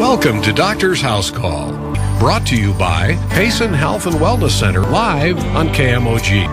Welcome to Doctor's House Call, brought to you by Payson Health and Wellness Center, live on KMOG.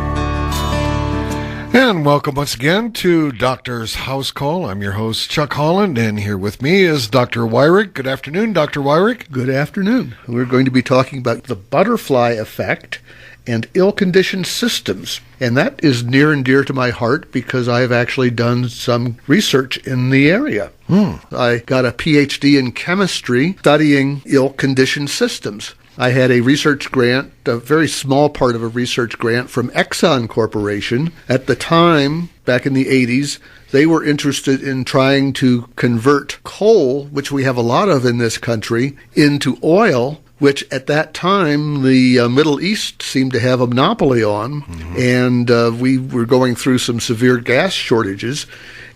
And welcome once again to Doctor's House Call. I'm your host, Chuck Holland, and here with me is Dr. Wyrick. Good afternoon, Dr. Wyrick. Good afternoon. We're going to be talking about the butterfly effect and ill-conditioned systems. And that is near and dear to my heart because I've actually done some research in the area. I got a PhD in chemistry studying ill-conditioned systems. I had a research grant, a very small part of a research grant from Exxon Corporation. At the time, back in the 80s, they were interested in trying to convert coal, which we have a lot of in this country, into oil, which at that time the Middle East seemed to have a monopoly on. And we were going through some severe gas shortages.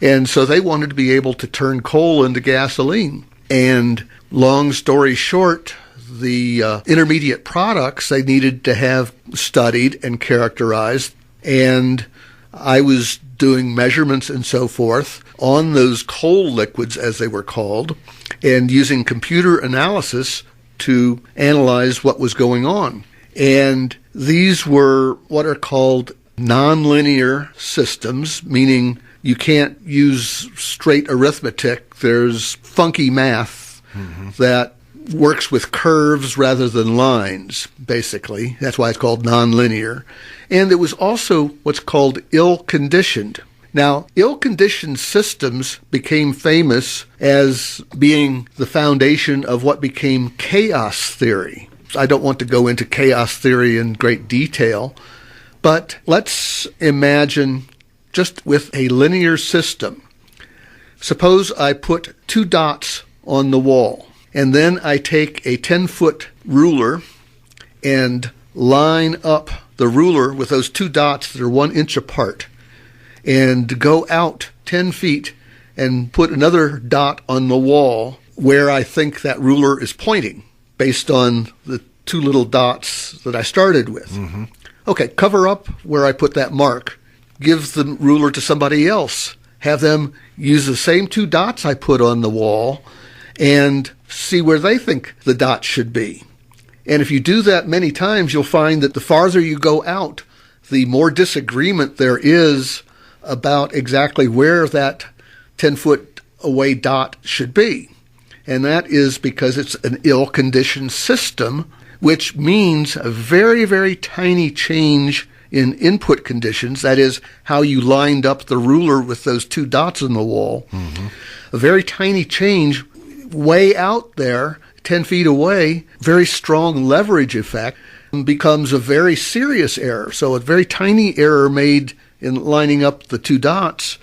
And so they wanted to be able to turn coal into gasoline. And long story short, the intermediate products they needed to have studied and characterized. And I was doing measurements and so forth on those coal liquids, as they were called, and using computer analysis to analyze what was going on. And these were what are called nonlinear systems, meaning you can't use straight arithmetic. There's funky math that works with curves rather than lines, basically. That's why it's called nonlinear. And it was also what's called ill-conditioned. Now, ill-conditioned systems became famous as being the foundation of what became chaos theory. I don't want to go into chaos theory in great detail, but let's imagine just with a linear system. Suppose I put two dots on the wall, and then I take a 10-foot ruler and line up the ruler with those two dots that are 1 inch apart, and go out 10 feet and put another dot on the wall where I think that ruler is pointing based on the two little dots that I started with. Okay, cover up where I put that mark. Give the ruler to somebody else. Have them use the same two dots I put on the wall and see where they think the dots should be. And if you do that many times, you'll find that the farther you go out, the more disagreement there is about exactly where that 10-foot away dot should be. And that is because it's an ill-conditioned system, which means a very, very tiny change in input conditions, that is, how you lined up the ruler with those two dots on the wall. A very tiny change way out there, 10 feet away, very strong leverage effect, becomes a very serious error. So a very tiny error made in lining up the two dots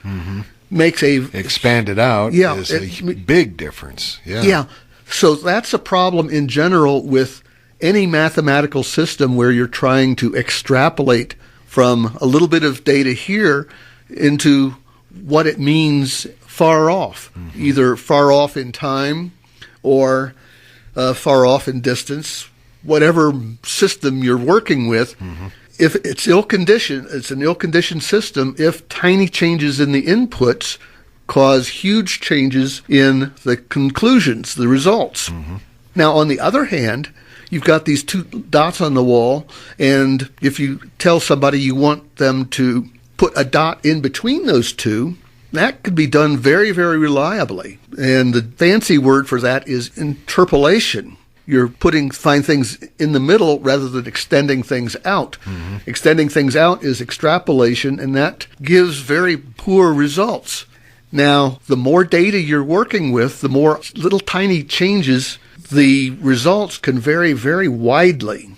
makes a... Expanded out is a big difference. Yeah. So that's a problem in general with any mathematical system where you're trying to extrapolate from a little bit of data here into what it means far off, either far off in time or far off in distance, whatever system you're working with. If it's ill-conditioned, it's an ill-conditioned system if tiny changes in the inputs cause huge changes in the conclusions, the results. Now, on the other hand, you've got these two dots on the wall, and if you tell somebody you want them to put a dot in between those two, that could be done very, very reliably. And the fancy word for that is interpolation. You're find things in the middle rather than extending things out. Extending things out is extrapolation, and that gives very poor results. Now, the more data you're working with, the more little tiny changes, the results can vary very widely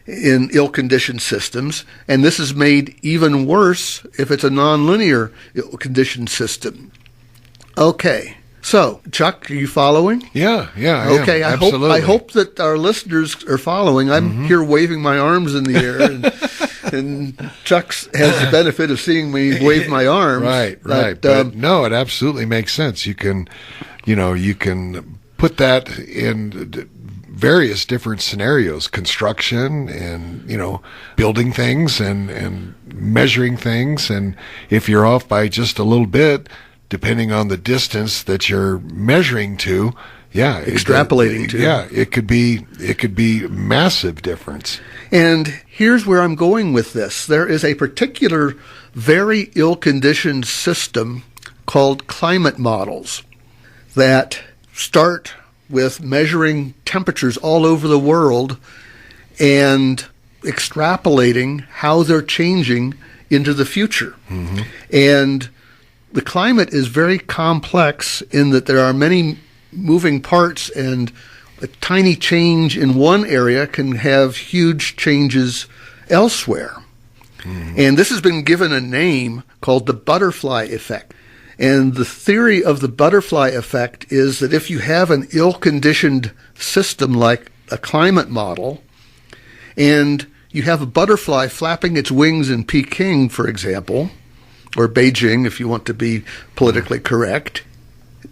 in ill-conditioned systems, and this is made even worse if it's a nonlinear ill-conditioned system. Okay. So, Chuck, are you following? Yeah, I okay, am. I hope that our listeners are following. I'm here waving my arms in the air, and Chuck has the benefit of seeing me wave my arms. Right. But no, it absolutely makes sense. You can put that in various different scenarios, construction and, building things and measuring things. And if you're off by just a little bit, depending on the distance that you're measuring to, extrapolating to. Yeah, it could be massive difference. And here's where I'm going with this. There is a particular very ill-conditioned system called climate models that start with measuring temperatures all over the world and extrapolating how they're changing into the future. Mm-hmm. And the climate is very complex in that there are many moving parts, and a tiny change in one area can have huge changes elsewhere. Mm-hmm. And this has been given a name called the butterfly effect. And the theory of the butterfly effect is that if you have an ill-conditioned system like a climate model, and you have a butterfly flapping its wings in Peking, for example, or Beijing if you want to be politically correct,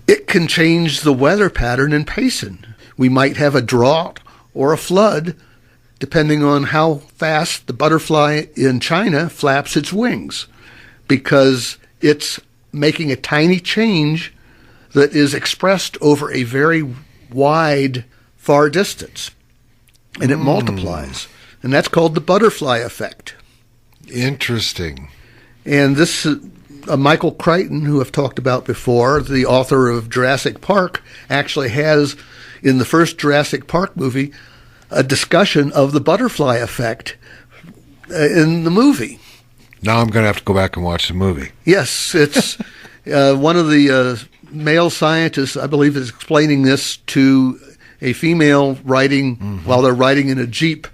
it can change the weather pattern in Payson. We might have a drought or a flood depending on how fast the butterfly in China flaps its wings, because it's making a tiny change that is expressed over a very wide, far distance. And it multiplies. And that's called the butterfly effect. Interesting. And this Michael Crichton, who I've talked about before, the author of Jurassic Park, actually has, in the first Jurassic Park movie, a discussion of the butterfly effect in the movie. Now I'm going to have to go back and watch the movie. Yes, it's one of the male scientists, I believe, is explaining this to a female riding while they're riding in a Jeep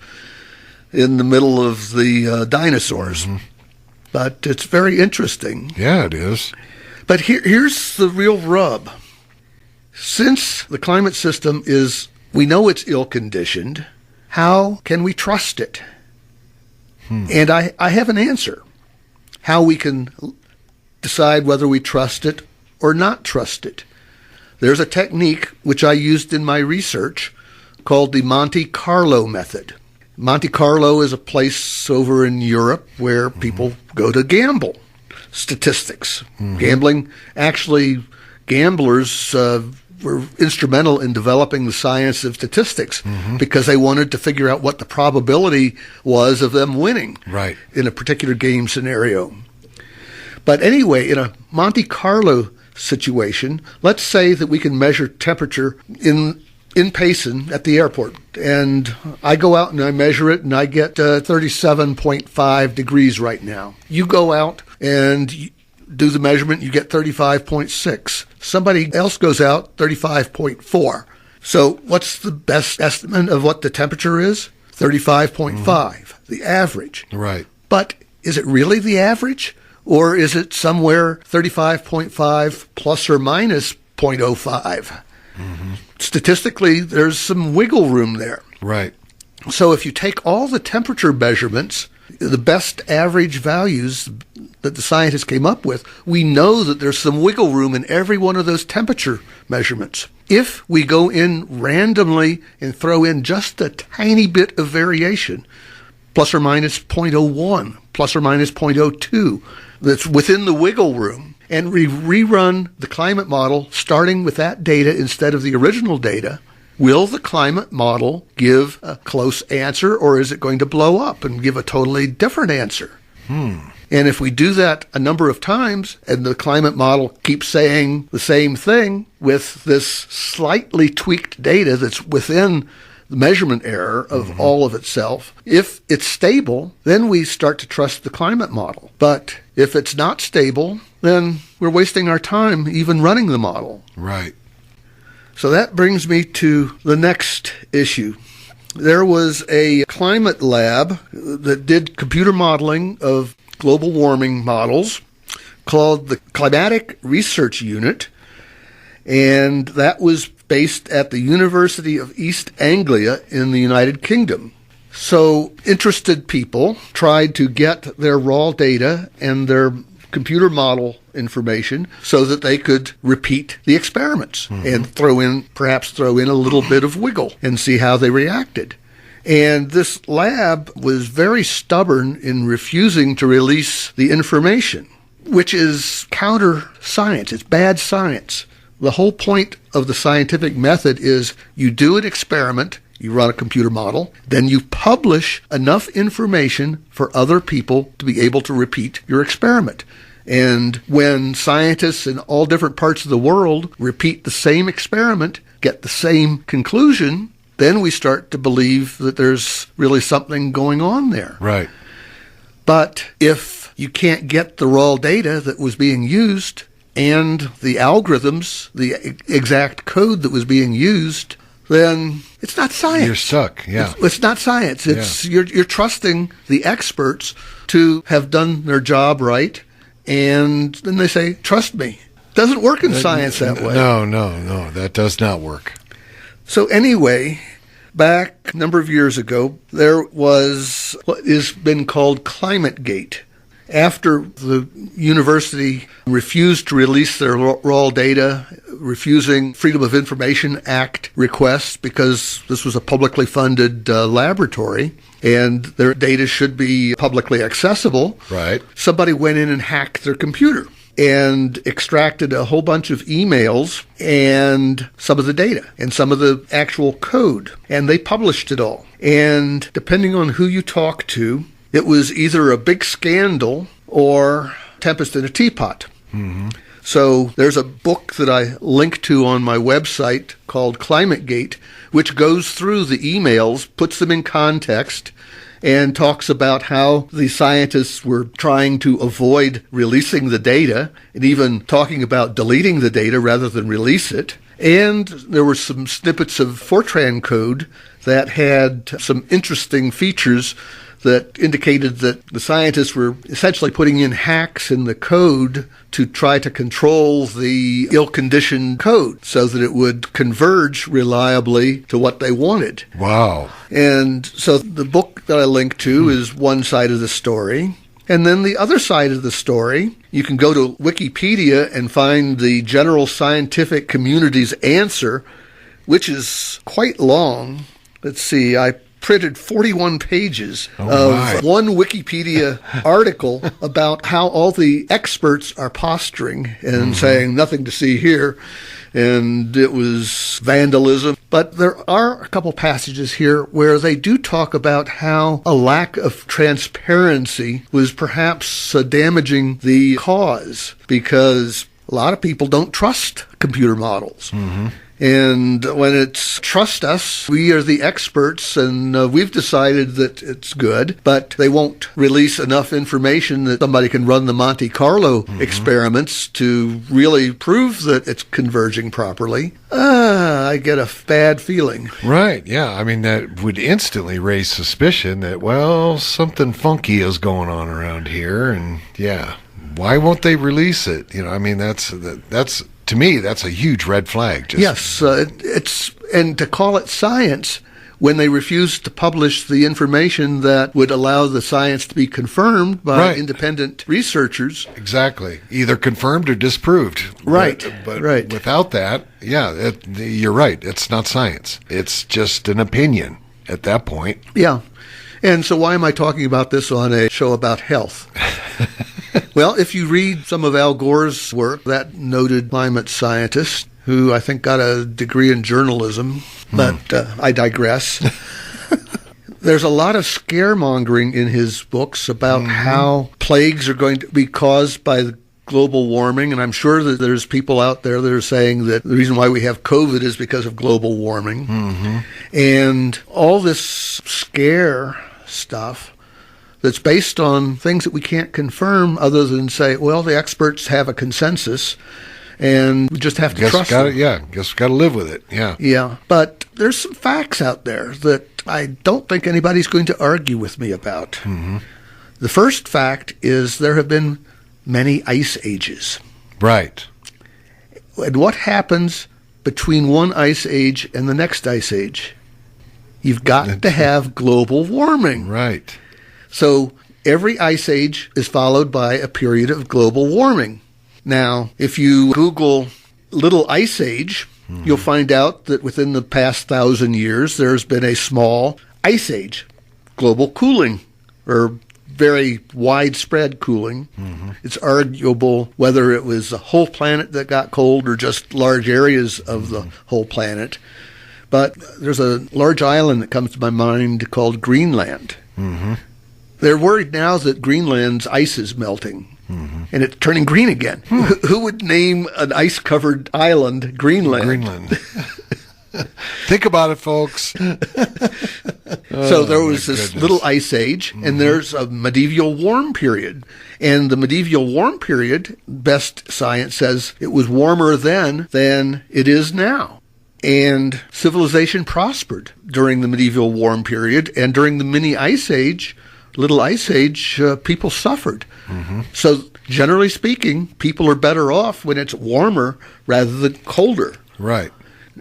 in the middle of the dinosaurs. Mm-hmm. But it's very interesting. Yeah, it is. But here's the real rub. Since the climate system we know it's ill-conditioned, how can we trust it? And I have an answer. How we can decide whether we trust it or not trust it. There's a technique which I used in my research called the Monte Carlo method. Monte Carlo is a place over in Europe where people go to gamble. Statistics. Gambling. Actually, gamblers were instrumental in developing the science of statistics because they wanted to figure out what the probability was of them winning in a particular game scenario. But anyway, in a Monte Carlo situation, let's say that we can measure temperature in Payson at the airport, and I go out and I measure it, and I get 37.5 degrees right now. You go out and do the measurement, you get 35.6. Somebody else goes out, 35.4. So what's the best estimate of what the temperature is? 35.5, the average. Right. But is it really the average? Or is it somewhere 35.5 plus or minus 0.05? Statistically, there's some wiggle room there. Right. So if you take all the temperature measurements, the best average values that the scientists came up with, we know that there's some wiggle room in every one of those temperature measurements. If we go in randomly and throw in just a tiny bit of variation, plus or minus 0.01, plus or minus 0.02, that's within the wiggle room, and we rerun the climate model starting with that data instead of the original data, will the climate model give a close answer, or is it going to blow up and give a totally different answer? And if we do that a number of times, and the climate model keeps saying the same thing with this slightly tweaked data that's within the measurement error of all of itself, if it's stable, then we start to trust the climate model. But if it's not stable, then we're wasting our time even running the model. Right. So that brings me to the next issue. There was a climate lab that did computer modeling of global warming models called the Climatic Research Unit, and that was based at the University of East Anglia in the United Kingdom. So interested people tried to get their raw data and their computer model information so that they could repeat the experiments and perhaps throw in a little bit of wiggle and see how they reacted. And this lab was very stubborn in refusing to release the information, which is counter science. It's bad science. The whole point of the scientific method is you do an experiment, you run a computer model, then you publish enough information for other people to be able to repeat your experiment. And when scientists in all different parts of the world repeat the same experiment, get the same conclusion, then we start to believe that there's really something going on there. Right. But if you can't get the raw data that was being used and the algorithms, the exact code that was being used, then it's not science. You're stuck, yeah. It's not science. It's you're trusting the experts to have done their job right, and then they say, trust me. Doesn't work in science that way. No, that does not work. So anyway, back a number of years ago, there was what has been called Climategate. After the university refused to release their raw data, refusing Freedom of Information Act requests because this was a publicly funded laboratory and their data should be publicly accessible, right? Somebody went in and hacked their computer and extracted a whole bunch of emails and some of the data and some of the actual code, and they published it all. And depending on who you talk to, it was either a big scandal or tempest in a teapot. Mm-hmm. So there's a book that I link to on my website called Climategate, which goes through the emails, puts them in context, and talks about how the scientists were trying to avoid releasing the data and even talking about deleting the data rather than release it. And there were some snippets of Fortran code that had some interesting features that indicated that the scientists were essentially putting in hacks in the code to try to control the ill-conditioned code so that it would converge reliably to what they wanted. Wow. And so the book that I link to is one side of the story. And then the other side of the story, you can go to Wikipedia and find the general scientific community's answer, which is quite long. Let's see, I printed 41 pages of one Wikipedia article about how all the experts are posturing and saying nothing to see here, and it was vandalism. But there are a couple passages here where they do talk about how a lack of transparency was perhaps damaging the cause, because a lot of people don't trust computer models. Mm-hmm. And when it's trust us, we are the experts, and we've decided that it's good, but they won't release enough information that somebody can run the Monte Carlo experiments to really prove that it's converging properly. I get a bad feeling. Right, yeah. I mean, that would instantly raise suspicion that, well, something funky is going on around here, and yeah, why won't they release it? You know, I mean, that's to me, that's a huge red flag. Yes, and to call it science when they refuse to publish the information that would allow the science to be confirmed by independent researchers. Exactly. Either confirmed or disproved. Right. But without that, you're right. It's not science. It's just an opinion at that point. Yeah. And so why am I talking about this on a show about health? Well, if you read some of Al Gore's work, that noted climate scientist, who I think got a degree in journalism, but I digress. There's a lot of scaremongering in his books about how plagues are going to be caused by the global warming, and I'm sure that there's people out there that are saying that the reason why we have COVID is because of global warming. Mm-hmm. And all this scare stuff that's based on things that we can't confirm other than say, well, the experts have a consensus and we just have to trust them. Guess we got to live with it. Yeah, but there's some facts out there that I don't think anybody's going to argue with me about. Mm-hmm. The first fact is there have been many ice ages. Right. And what happens between one ice age and the next ice age? You've got to have global warming. Right. So every ice age is followed by a period of global warming. Now, if you Google little ice age, you'll find out that within the past 1,000 years, there's been a small ice age, global cooling, or very widespread cooling. It's arguable whether it was the whole planet that got cold or just large areas of the whole planet. But there's a large island that comes to my mind called Greenland. They're worried now that Greenland's ice is melting. And it's turning green again. Who would name an ice-covered island Greenland? Greenland. Think about it, folks. So there was this little ice age, and there's a medieval warm period. And the medieval warm period, best science says, it was warmer then than it is now. And civilization prospered during the medieval warm period, and during the mini ice age, little ice age, people suffered. So generally speaking, people are better off when it's warmer rather than colder. Right.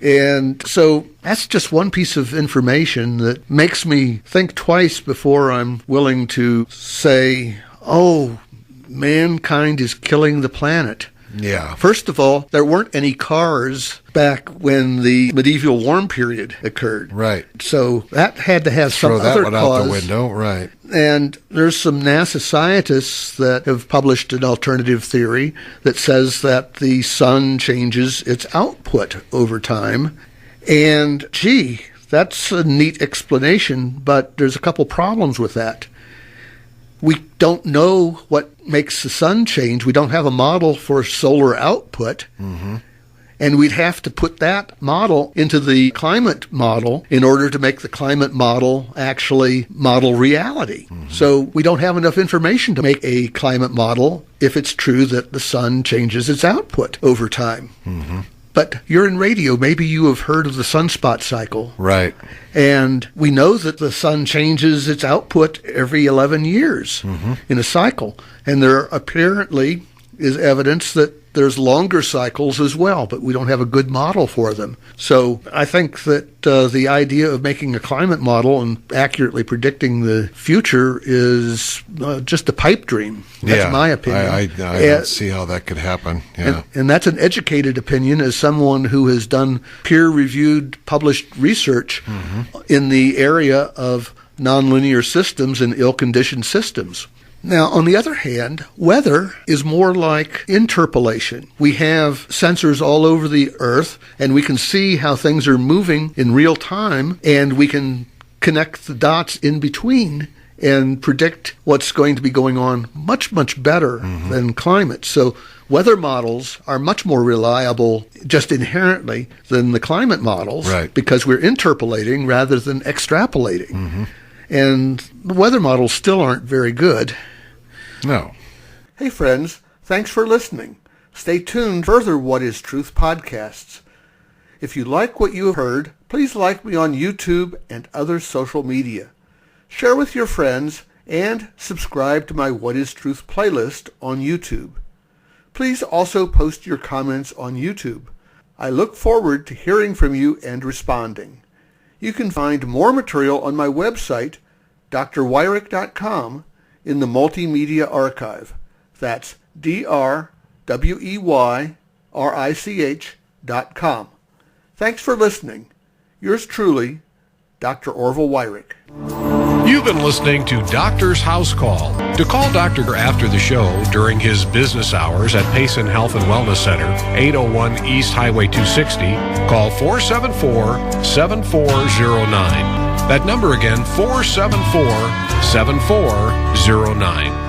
And so that's just one piece of information that makes me think twice before I'm willing to say, oh, mankind is killing the planet. Yeah. First of all, there weren't any cars back when the medieval warm period occurred. Right. So that had to have some Throw that other one cause. out the window. Right. And there's some NASA scientists that have published an alternative theory that says that the sun changes its output over time. And, gee, that's a neat explanation, but there's a couple problems with that. We don't know what makes the sun change. We don't have a model for solar output. And we'd have to put that model into the climate model in order to make the climate model actually model reality. So we don't have enough information to make a climate model if it's true that the sun changes its output over time. But you're in radio. Maybe you have heard of the sunspot cycle. Right. And we know that the sun changes its output every 11 years in a cycle. And there apparently is evidence that there's longer cycles as well, but we don't have a good model for them. So I think that the idea of making a climate model and accurately predicting the future is just a pipe dream. That's my opinion. I don't see how that could happen. Yeah. And that's an educated opinion as someone who has done peer-reviewed, published research in the area of nonlinear systems and ill-conditioned systems. Now, on the other hand, weather is more like interpolation. We have sensors all over the Earth, and we can see how things are moving in real time, and we can connect the dots in between and predict what's going to be going on much, much better than climate. So weather models are much more reliable just inherently than the climate models, because we're interpolating rather than extrapolating. And the weather models still aren't very good. No. Hey, friends, thanks for listening. Stay tuned for further What is Truth podcasts. If you like what you heard, please like me on YouTube and other social media. Share with your friends and subscribe to my What is Truth playlist on YouTube. Please also post your comments on YouTube. I look forward to hearing from you and responding. You can find more material on my website, drweyrich.com, in the Multimedia Archive. That's drweyrich.com. Thanks for listening. Yours truly, Dr. Orville Weyrich. You've been listening to Doctor's House Call. To call Doctor after the show during his business hours at Payson Health and Wellness Center, 801 East Highway 260, call 474-7409. That number again, 474-7409.